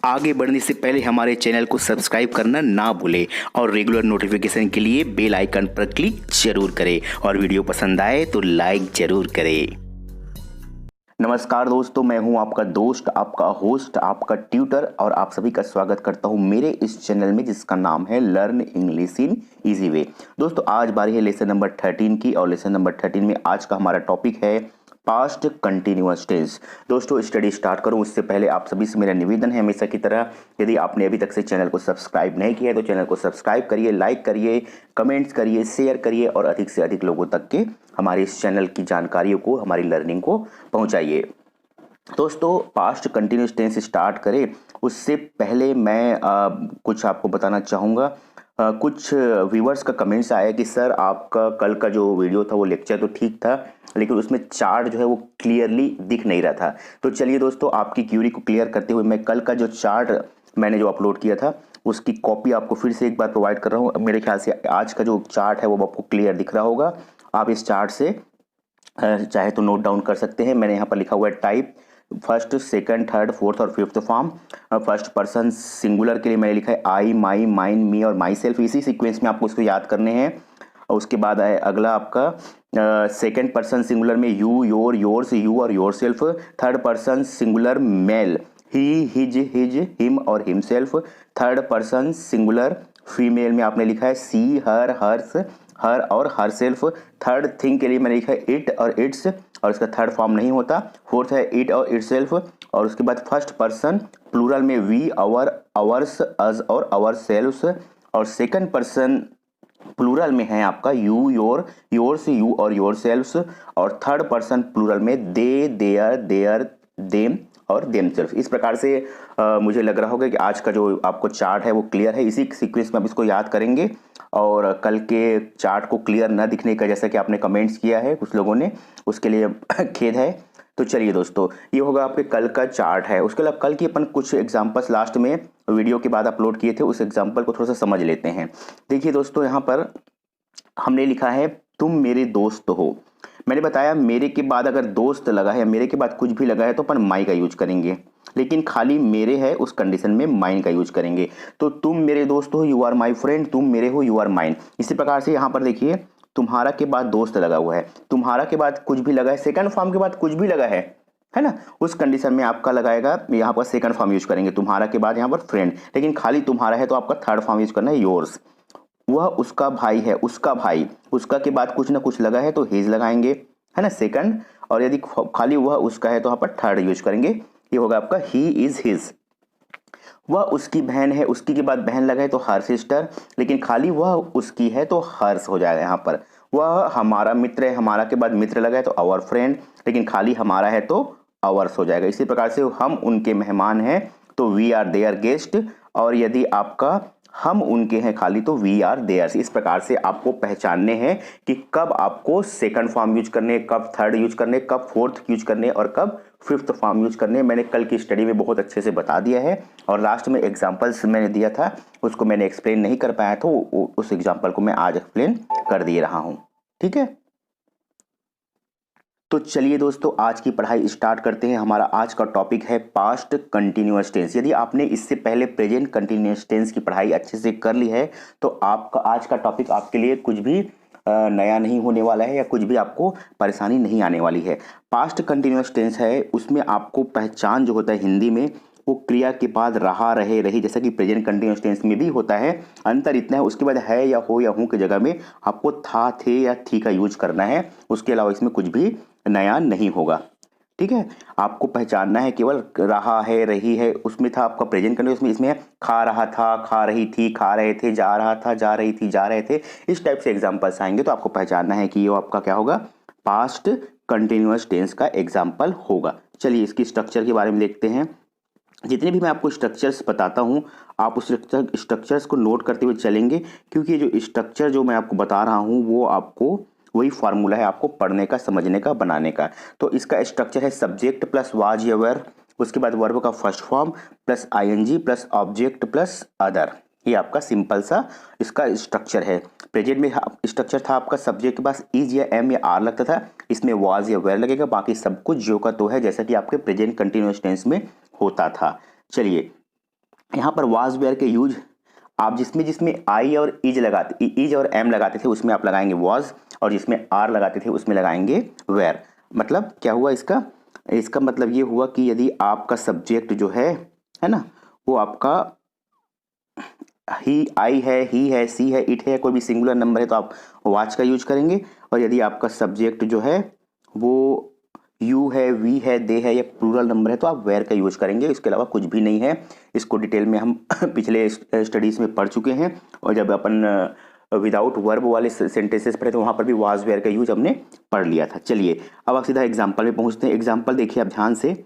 आगे बढ़ने से पहले हमारे चैनल को सब्सक्राइब करना ना भूलें और रेगुलर नोटिफिकेशन के लिए बेल आइकन पर क्लिक जरूर करें और वीडियो पसंद आए तो लाइक जरूर करें। नमस्कार दोस्तों, मैं हूं आपका दोस्त, आपका होस्ट, आपका ट्यूटर और आप सभी का स्वागत करता हूं मेरे इस चैनल में जिसका नाम है learn English in easy way. दोस्तों आज बारी है लेसन नंबर 13 की और लेसन नंबर 13 में आज का हमारा टॉपिक है पास्ट कंटिन्यूअस टेंस। दोस्तों स्टडी स्टार्ट करूं उससे पहले आप सभी से मेरा निवेदन है हमेशा की तरह, यदि आपने अभी तक से चैनल को सब्सक्राइब नहीं किया है तो चैनल को सब्सक्राइब करिए, लाइक करिए, कमेंट्स करिए, शेयर करिए और अधिक से अधिक लोगों तक के हमारे इस चैनल की जानकारियों को, हमारी लर्निंग को पहुंचाइए। दोस्तों पास्ट कंटिन्यूअस टेंस स्टार्ट करें उससे पहले मैं कुछ आपको बताना चाहूँगा। कुछ व्यूवर्स का कमेंट्स आया कि सर आपका कल का जो वीडियो था वो लेक्चर तो ठीक था लेकिन उसमें चार्ट जो है वो क्लियरली दिख नहीं रहा था। तो चलिए दोस्तों आपकी क्यूरी को क्लियर करते हुए मैं कल का जो चार्ट मैंने जो अपलोड किया था उसकी कॉपी आपको फिर से एक बार प्रोवाइड कर रहा हूँ। मेरे ख्याल से आज का जो चार्ट है वो आपको क्लियर दिख रहा होगा। आप इस चार्ट से चाहे तो नोट डाउन कर सकते हैं। मैंने यहाँ पर लिखा हुआ है type first, second, third, fourth और fifth form. First person singular के लिए मैंने लिखा है आई, माई, माइन, मी और माई सेल्फ। इसी सीक्वेंस में आपको इसको याद करने हैं। और उसके बाद है अगला आपका सेकंड पर्सन सिंगुलर में यू, योर, योर्स, यू और yourself. Third person singular male he, his, him और himself. Third person singular female में आपने लिखा है सी, हर, हर्स, हर और हर सेल्फ। थर्ड थिंग के लिए मैंने लिखा है इट और इट्स और इसका थर्ड फॉर्म नहीं होता। फोर्थ है इट और इट सेल्फ। और उसके बाद फर्स्ट पर्सन प्लूरल में वी, आवर, आवर्स, अस और आवर सेल्व्स। और सेकंड पर्सन प्लूरल में है आपका यू, योर, योर्स, यू और योर सेल्व्स। और थर्ड पर्सन प्लूरल में दे, देयर, देयर, देम और देम सेल्फ। इस प्रकार से मुझे लग रहा होगा कि आज का जो आपको चार्ट है वो क्लियर है। इसी सीक्वेंस में आप इसको याद करेंगे। और कल के चार्ट को क्लियर न दिखने का जैसा कि आपने कमेंट्स किया है कुछ लोगों ने, उसके लिए खेद है। तो चलिए दोस्तों ये होगा आपके कल का चार्ट है। उसके अलावा कल की अपन कुछ एग्जांपल्स लास्ट में वीडियो के बाद अपलोड किए थे, उस एग्जांपल को थोड़ा सा समझ लेते हैं। देखिए दोस्तों यहाँ पर हमने लिखा है तुम मेरे दोस्त हो। मैंने बताया मेरे के बाद अगर दोस्त लगा है, मेरे के बाद कुछ भी लगा है तो अपन माई का यूज करेंगे, लेकिन खाली मेरे है उस कंडीशन में माइन का यूज करेंगे। तो तुम मेरे दोस्त हो, यू आर माई फ्रेंड, तुम मेरे हो, यू आर माइन। इसी प्रकार से यहाँ पर देखिए तुम्हारा के बाद दोस्त लगा हुआ है, तुम्हारा के बाद कुछ भी लगा है, सेकंड फॉर्म के बाद कुछ भी लगा है ना, उस कंडीशन में आपका लगाएगा यहाँ पर सेकंड फॉर्म यूज करेंगे। तुम्हारा के बाद यहाँ पर फ्रेंड, लेकिन खाली तुम्हारा है तो आपका थर्ड फॉर्म यूज करना है योर्स। वह उसका भाई है, उसका भाई, उसका के बाद कुछ ना कुछ लगा है तो हिज लगाएंगे, है ना, सेकंड। और यदि खाली वह उसका है तो यहाँ पर थर्ड यूज करेंगे, ये होगा आपका ही इज हिज। वह उसकी बहन है, उसकी के बाद बहन लगा है तो हर सिस्टर, लेकिन खाली वह उसकी है तो हर्स हो जाएगा यहाँ पर। वह हमारा मित्र है, हमारा के बाद मित्र लगा है तो आवर फ्रेंड, लेकिन खाली हमारा है तो आवर्स हो जाएगा। इसी प्रकार से हम उनके मेहमान हैं तो वी आर देयर गेस्ट, और यदि आपका हम उनके हैं खाली तो वी आर देयर्स। इस प्रकार से आपको पहचानने हैं कि कब आपको सेकंड फॉर्म यूज करने, कब थर्ड यूज करने, कब फोर्थ यूज करने और कब फिफ्थ फॉर्म यूज करने। मैंने कल की स्टडी में बहुत अच्छे से बता दिया है और लास्ट में एग्जांपल्स मैंने दिया था, उसको मैंने एक्सप्लेन नहीं कर पाया तो उस एग्जांपल को मैं आज एक्सप्लेन कर दे रहा हूं। ठीक है, तो चलिए दोस्तों आज की पढ़ाई स्टार्ट करते हैं। हमारा आज का टॉपिक है पास्ट कंटिन्यूअस टेंस। यदि आपने इससे पहले प्रेजेंट कंटिन्यूअस टेंस की पढ़ाई अच्छे से कर ली है तो आपका आज का टॉपिक आपके लिए कुछ भी नया नहीं होने वाला है या कुछ भी आपको परेशानी नहीं आने वाली है। पास्ट कंटिन्यूअस टेंस है, उसमें आपको पहचान जो होता है हिंदी में वो क्रिया के बाद रहा, रहे, रही, जैसा कि प्रेजेंट कंटिन्यूअस टेंस में भी होता है। अंतर इतना है उसके बाद है या हो या हूँ की जगह में आपको था, थे या थी का यूज करना है। उसके अलावा इसमें कुछ भी नया नहीं होगा। ठीक है, आपको पहचानना है केवल रहा है, रही है, उसमें था आपका प्रेजेंट कंटिन्यूअस में, इसमें है खा रहा था, खा रही थी, खा रहे थे, जा रहा था, जा रही थी, जा रहे थे। इस टाइप से एग्जांपल्स आएंगे तो आपको पहचानना है कि ये आपका क्या होगा, पास्ट कंटिन्यूअस टेंस का एग्जाम्पल होगा। चलिए इसकी स्ट्रक्चर के बारे में देखते हैं। जितने भी मैं आपको स्ट्रक्चर्स बताता हूँ आप उस स्ट्रक्चर्स को नोट करते हुए चलेंगे, क्योंकि जो स्ट्रक्चर जो मैं आपको बता रहा हूँ वो आपको वही फार्मूला है आपको पढ़ने का, समझने का, बनाने का। तो इसका स्ट्रक्चर है सब्जेक्ट प्लस वाज या वेयर, उसके बाद वर्ब का first form plus I N G plus object plus other. ये आपका सिंपल सा इसका स्ट्रक्चर है। प्रेजेंट में स्ट्रक्चर था आपका सब्जेक्ट के पास इज या एम या आर लगता था, इसमें वाज या वेयर लगेगा, बाकी सब कुछ जो का तो है जैसा कि आपके प्रेजेंट कंटिन्यूअस टेंस में होता था। चलिए यहाँ पर वाज वेयर के यूज आप जिसमें जिसमें आई और इज और एम लगाते थे उसमें आप लगाएंगे वाज, और जिसमें आर लगाते थे उसमें लगाएंगे वेयर। मतलब क्या हुआ इसका, इसका मतलब ये हुआ कि यदि आपका सब्जेक्ट जो है ना, वो आपका ही आई है, ही है, सी है, इट है, कोई भी सिंगुलर नंबर है तो आप वाच का यूज करेंगे। और यदि आपका सब्जेक्ट जो है वो यू है, वी है, दे है या प्लूरल नंबर है तो आप वेयर का यूज करेंगे। इसके अलावा कुछ भी नहीं है। इसको डिटेल में हम पिछले स्टडीज़ में पढ़ चुके हैं, और जब अपन विदाउट वर्ब वाले सेंटेंसेस पढ़े तो वहाँ पर भी वाज वेयर का यूज हमने पढ़ लिया था। चलिए अब आप सीधा एग्जाम्पल में पहुँचते हैं। एग्जाम्पल देखिए आप ध्यान से।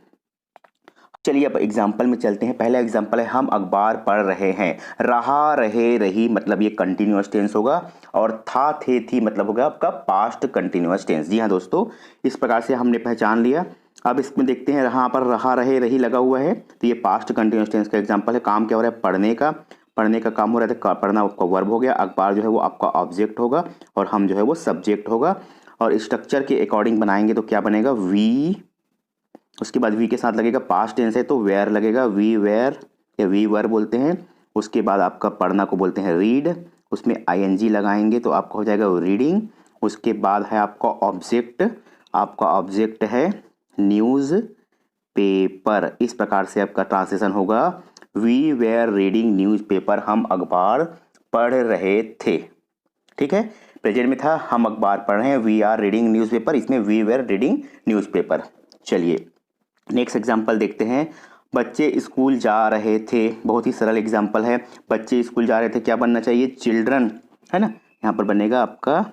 चलिए अब एग्जाम्पल में चलते हैं। पहला एग्जाम्पल है हम अखबार पढ़ रहे हैं। रहा, रहे, रही मतलब ये कंटिन्यूअस टेंस होगा, और था, थे, थी मतलब होगा आपका पास्ट कंटिन्यूअस टेंस। जी हाँ दोस्तों, इस प्रकार से हमने पहचान लिया। अब इसमें देखते हैं, यहाँ पर रहा, रहे, रही लगा हुआ है तो ये पास्ट कंटिन्यूअस टेंस का एग्जाम्पल है। काम क्या हो रहा है, पढ़ने का, पढ़ने का काम हो रहा है तो पढ़ना आपका वर्ब हो गया, अखबार जो है वो आपका ऑब्जेक्ट होगा, और हम जो है वो सब्जेक्ट होगा। और स्ट्रक्चर के अकॉर्डिंग बनाएंगे तो क्या बनेगा, वी, उसके बाद वी के साथ लगेगा, पास्ट टेंस है तो वेयर लगेगा, वी वेयर या वी वर बोलते हैं। उसके बाद आपका पढ़ना को बोलते हैं रीड, उसमें आईएनजी लगाएंगे तो आपका हो जाएगा रीडिंग। उसके बाद है आपका ऑब्जेक्ट, आपका ऑब्जेक्ट है न्यूज़ पेपर। इस प्रकार से आपका ट्रांसलेशन होगा, we were reading newspaper, हम अखबार पढ़ रहे थे। ठीक है, प्रेजेंट में था, हम अखबार पढ़ रहे हैं, we are reading newspaper, इसमें we were reading newspaper. चलिए नेक्स्ट एग्जाम्पल देखते हैं। बच्चे स्कूल जा रहे थे, बहुत ही सरल एग्जाम्पल है। बच्चे स्कूल जा रहे थे, क्या बनना चाहिए, चिल्ड्रन, है ना। यहाँ पर बनेगा आपका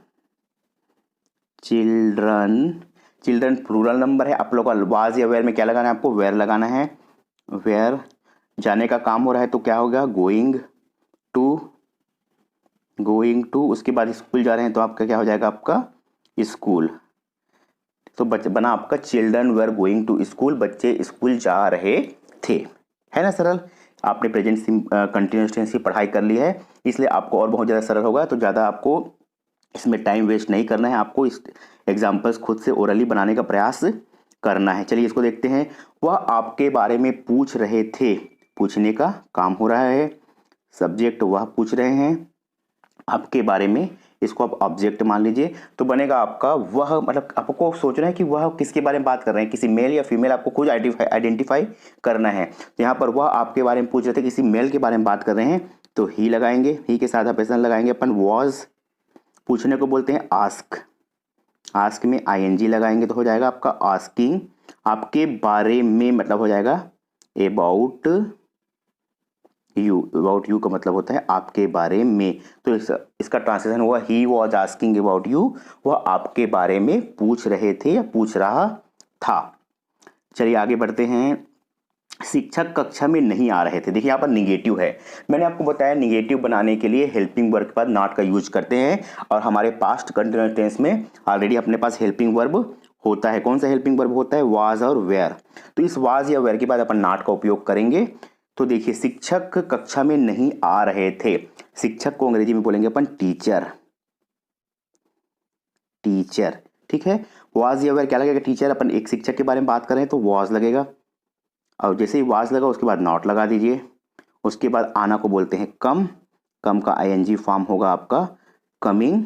चिल्ड्रन। चिल्ड्रन प्लूरल नंबर है, आप लोग का वाज या वेयर में क्या लगाना है, आपको वेयर लगाना है। वेयर, जाने का काम हो रहा है तो क्या होगा, गोइंग टू, गोइंग टू। उसके बाद स्कूल जा रहे हैं तो आपका क्या हो जाएगा, आपका स्कूल। तो बना आपका children were going to school, बच्चे स्कूल जा रहे थे। है ना सरल। आपने प्रेजेंट कंटिन्यूअस टेंस की पढ़ाई कर ली है, इसलिए आपको और बहुत ज़्यादा सरल होगा। तो ज़्यादा आपको इसमें टाइम वेस्ट नहीं करना है, आपको इस एग्जाम्पल्स खुद से ओरली बनाने का प्रयास करना है। चलिए इसको देखते हैं। वह आपके बारे में पूछ रहे थे, पूछने का काम हो रहा है, सब्जेक्ट वह पूछ रहे हैं आपके बारे में, इसको आप ऑब्जेक्ट मान लीजिए। तो बनेगा आपका वह, मतलब आपको सोचना है कि वह किसके बारे में बात कर रहे हैं, किसी मेल या फीमेल, आपको खुद आइडेंटिफाई करना है। तो यहाँ पर वह आपके बारे में पूछ रहे थे, किसी मेल के बारे में बात कर रहे हैं तो ही लगाएंगे, ही के साथ आप ऐसा लगाएंगे अपन वॉज। पूछने को बोलते हैं आस्क, आस्क में आईएनजी लगाएंगे तो हो जाएगा आपका आस्किंग। आपके बारे में मतलब हो जाएगा अबाउट यू, अबाउट यू का मतलब होता है आपके बारे में। तो इसका ट्रांसलेशन हुआ he was asking about you, वह आपके बारे में पूछ रहे थे या पूछ रहा था। चलिए आगे बढ़ते हैं। शिक्षक कक्षा में नहीं आ रहे थे, देखिए यहाँ पर निगेटिव है। मैंने आपको बताया निगेटिव बनाने के लिए हेल्पिंग वर्ब के बाद नॉट का यूज करते हैं, और हमारे पास्ट कंटिन्यूअस टेंस में ऑलरेडी अपने पास हेल्पिंग वर्ब होता है। कौन सा हेल्पिंग वर्ब होता है, वाज और वेयर। तो इस वाज या वेयर के बाद अपन नॉट का उपयोग करेंगे। तो देखिए शिक्षक कक्षा में नहीं आ रहे थे, शिक्षक को अंग्रेजी में बोलेंगे अपन टीचर, टीचर। ठीक है, वाज या वेयर क्या लगेगा, टीचर। अपन एक शिक्षक के बारे में बात करें तो वाज लगेगा, और जैसे ही वाज लगा उसके बाद नॉट लगा दीजिए। उसके बाद आना को बोलते हैं कम, कम का आईएनजी फॉर्म होगा आपका कमिंग।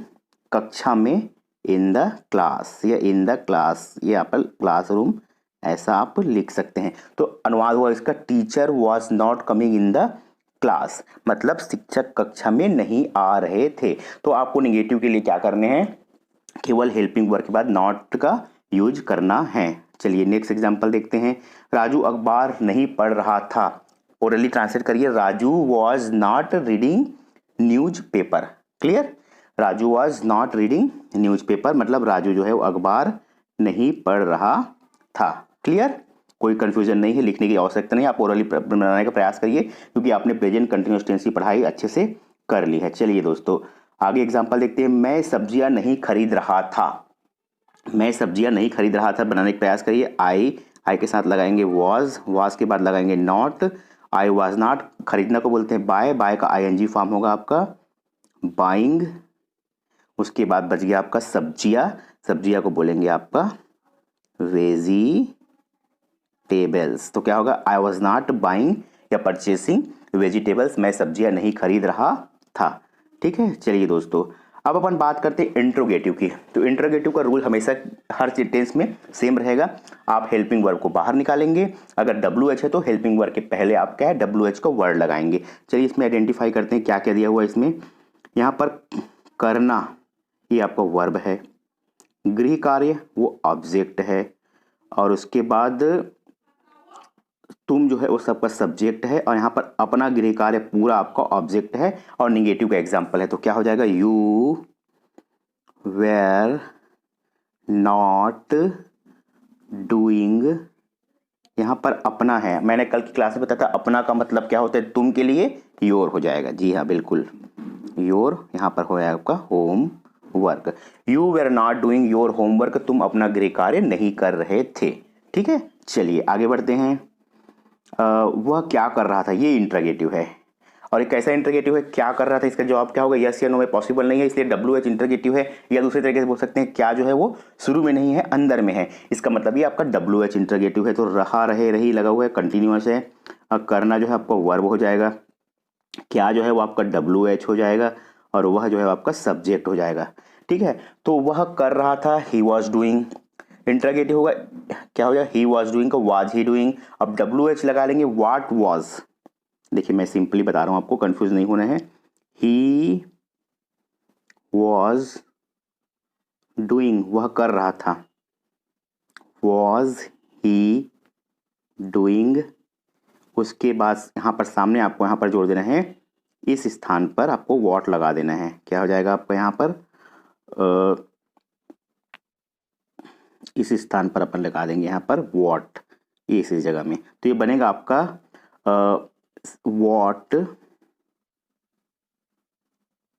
कक्षा में इन द क्लास या इन द क्लास, ये आप क्लासरूम ऐसा आप लिख सकते हैं। तो अनुवाद हुआ इसका, teacher was not coming in the class, मतलब शिक्षक कक्षा में नहीं आ रहे थे। तो आपको निगेटिव के लिए क्या करने हैं, केवल हेल्पिंग वर्ब के बाद नॉट का यूज करना है। चलिए नेक्स्ट एग्जांपल देखते हैं। राजू अखबार नहीं पढ़ रहा था, ओरली ट्रांसलेट करिए, Raju was not reading news paper. Clear, Raju was not reading news paper, मतलब राजू जो है वो अखबार नहीं पढ़ रहा था। क्लियर, कोई कंफ्यूजन नहीं है, लिखने की आवश्यकता नहीं, आप ओरली बनाने का प्रयास करिए क्योंकि आपने प्रेजेंट कंटिन्यूअस टेंस की पढ़ाई अच्छे से कर ली है। चलिए दोस्तों आगे एग्जांपल देखते हैं। मैं सब्जियां नहीं खरीद रहा था, मैं सब्जियां नहीं खरीद रहा था बनाने का प्रयास करिए। आई, आई के साथ लगाएंगे वॉज, वॉज के बाद लगाएंगे नॉट। आई वॉज नॉट, खरीदना को बोलते हैं बाय, बाय का आईएनजी फॉर्म होगा आपका बाइंग। उसके बाद बच गया आपका सब्जियां, सब्जियां को बोलेंगे आपका वेजिटेबल्स। तो क्या होगा, आई वॉज नॉट बाइंग या परचेसिंग वेजिटेबल्स, मैं सब्जियां नहीं खरीद रहा था। ठीक है, चलिए दोस्तों अब अपन बात करते हैं इंट्रोगेटिव की। तो इंट्रोगेटिव का रूल हमेशा हर टेंस में सेम रहेगा। आप हेल्पिंग वर्ब को बाहर निकालेंगे, अगर WH है तो हेल्पिंग वर्ब के पहले आप क्या है WH का वर्ड लगाएंगे। चलिए इसमें आइडेंटिफाई करते हैं क्या क्या दिया हुआ है इसमें। यहाँ पर करना ये आपका वर्ब है, गृह कार्य वो ऑब्जेक्ट है, और उसके बाद तुम जो है वो सबका सब्जेक्ट है, और यहाँ पर अपना गृह कार्य पूरा आपका ऑब्जेक्ट है, और निगेटिव का एग्जाम्पल है। तो क्या हो जाएगा, यू वेर नॉट डूइंग। यहाँ पर अपना है, मैंने कल की क्लास में बताया था अपना का मतलब क्या होता है, तुम के लिए योर हो जाएगा। जी हाँ बिल्कुल, योर यहाँ पर हो जाएगा आपका home work. You were not doing your homework, तुम अपना गृह कार्य नहीं कर रहे थे। ठीक है, चलिए आगे बढ़ते हैं। वह क्या कर रहा था, ये इंट्रोगेटिव है, और एक कैसा इंट्रोगेटिव है, क्या कर रहा था, इसका जवाब क्या होगा, यस या नो में पॉसिबल नहीं है, इसलिए WH इंट्रोगेटिव है। या दूसरे तरीके से बोल सकते हैं क्या जो है वो शुरू में नहीं है अंदर में है, इसका मतलब ये आपका WH इंट्रोगेटिव है। तो रहा रहे रही लगा हुआ है, कंटिन्यूअस है। करना जो है आपका वर्ब हो जाएगा, क्या जो है वो आपका WH हो जाएगा, और वह जो है आपका सब्जेक्ट हो जाएगा। ठीक है, तो वह कर रहा था, ही वॉज डूइंग। इंट्रोगेटिव होगा, क्या हो जाएगा, ही वॉज डूइंग का वाज ही डूइंग। अब WH लगा लेंगे, व्हाट वॉज। देखिए मैं सिंपली बता रहा हूं आपको, कंफ्यूज नहीं होना है। ही वॉज डूइंग, वह कर रहा था, वॉज ही डूइंग। उसके बाद यहाँ पर सामने आपको यहाँ पर जोड़ देना है, इस स्थान पर आपको वॉट लगा देना है। क्या हो जाएगा आपका यहाँ पर इस स्थान पर अपन लगा देंगे यहाँ पर वॉट, इस जगह में। तो ये बनेगा आपका वॉट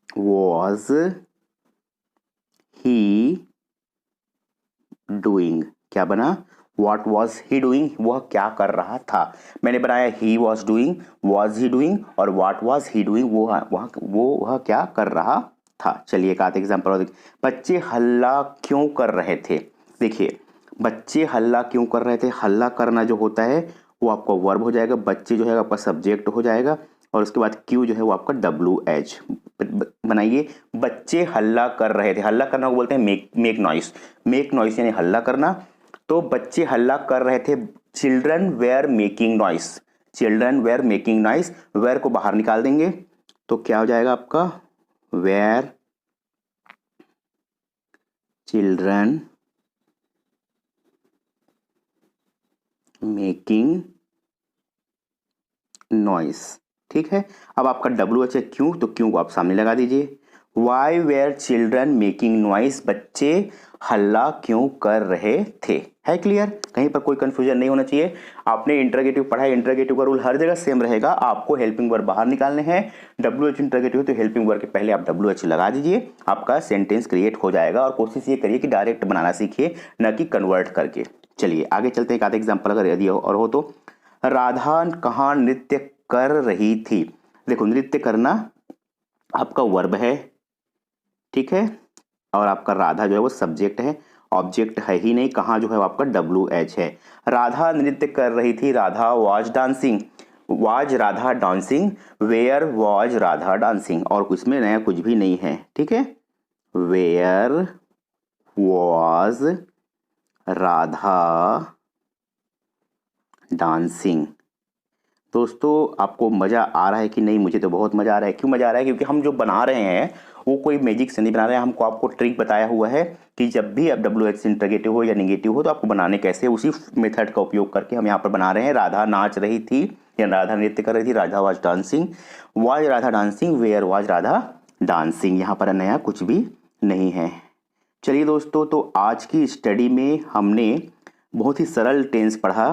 वॉज ही डूइंग। क्या बना, वॉट वॉज ही डूइंग, वह क्या कर रहा था। मैंने बनाया he was doing, was he doing, और वॉट वॉज ही डूइंग, वह क्या कर रहा था। चलिए एक आध एग्जाम्पल और देखिए। बच्चे हल्ला क्यों कर रहे थे। देखिए बच्चे हल्ला क्यों कर रहे थे, हल्ला करना जो होता है वो आपका वर्ब हो जाएगा, बच्चे जो है आपका सब्जेक्ट हो जाएगा, और उसके बाद क्यू जो है वो आपका WH बनाइए। बच्चे हल्ला कर रहे थे, हल्ला करना को बोलते हैं मेक नॉइस। मेक नॉइस यानी हल्ला करना। तो बच्चे हल्ला कर रहे थे, children were making noise, children were making noise. Were को बाहर निकाल देंगे तो क्या हो जाएगा आपका, वेयर चिल्ड्रन मेकिंग नॉइस। ठीक है, अब आपका WH है क्यों, तो क्यों को आप सामने लगा दीजिए। Why were children making noise, बच्चे हल्ला क्यों कर रहे थे। है क्लियर, कहीं पर कोई कंफ्यूजन नहीं होना चाहिए। आपने इंट्रोगेटिव पढ़ा है, इंट्रोगेटिव का रूल हर जगह सेम रहेगा। आपको हेल्पिंग वर्ब बाहर निकालने हैं, WH इंट्रोगेटिव तो हेल्पिंग वर्ब के पहले आप WH लगा दीजिए, आपका सेंटेंस क्रिएट हो जाएगा। और कोशिश ये करिए कि डायरेक्ट बनाना सीखिए, न कि कन्वर्ट करके। चलिए आगे चलते हैं, एक आधा एग्जाम्पल अगर यदि और हो तो। राधा कहाँ नृत्य कर रही थी। देखो नृत्य करना आपका वर्ब है, ठीक है, और आपका राधा जो है वो सब्जेक्ट है, ऑब्जेक्ट है ही नहीं। कहाँ जो है वो आपका WH है। राधा नृत्य कर रही थी, Radha was dancing, was Radha dancing, where was Radha dancing. और कुछ में नया कुछ भी नहीं है, ठीक है। Where was Radha dancing. दोस्तों आपको मज़ा आ रहा है कि नहीं, मुझे तो बहुत मज़ा आ रहा है। क्यों मज़ा आ रहा है, क्योंकि हम जो बना रहे हैं वो कोई मैजिक से नहीं बना रहे हैं। हमको आपको ट्रिक बताया हुआ है कि जब भी अब WH इंट्रोगेटिव हो या नेगेटिव हो तो आपको बनाने कैसे, उसी मेथड का उपयोग करके हम यहाँ पर बना रहे हैं। राधा नाच रही थी या राधा नृत्य कर रही थी, Radha was dancing, was Radha dancing, where was Radha dancing. यहाँ पर नया कुछ भी नहीं है। चलिए दोस्तों, तो आज की स्टडी में हमने बहुत ही सरल टेंस पढ़ा,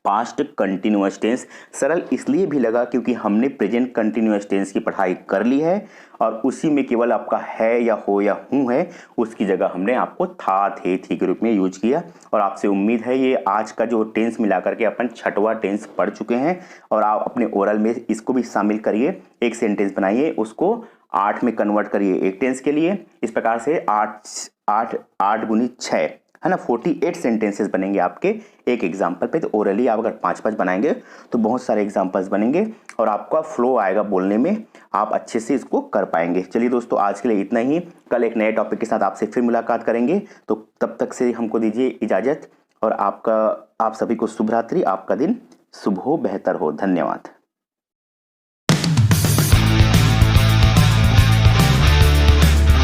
पास्ट कंटिन्यूअस टेंस। सरल इसलिए भी लगा क्योंकि हमने प्रेजेंट कंटिन्यूअस टेंस की पढ़ाई कर ली है, और उसी में केवल आपका है या हो या हूँ है, उसकी जगह हमने आपको था थे थी के रूप में यूज किया। और आपसे उम्मीद है ये आज का जो टेंस मिला करके अपन 6वां टेंस पढ़ चुके हैं, और आप अपने ओरल में इसको भी शामिल करिए। एक सेंटेंस बनाइए, उसको 8 में कन्वर्ट करिए एक टेंस के लिए। इस प्रकार से 8 8 8 गुनी 6 है ना। 48 सेंटेंसेस बनेंगे आपके एक एग्जाम्पल पे। तो ओरली आप अगर 5-5 बनाएंगे तो बहुत सारे एग्जाम्पल्स बनेंगे और आपका फ्लो आएगा बोलने में, आप अच्छे से इसको कर पाएंगे। चलिए दोस्तों, आज के लिए इतना ही। कल एक नए टॉपिक के साथ आपसे फिर मुलाकात करेंगे, तो तब तक से हमको दीजिए इजाज़त और आप सभी को शुभ रात्रि। आपका दिन शुभ हो, बेहतर हो। धन्यवाद।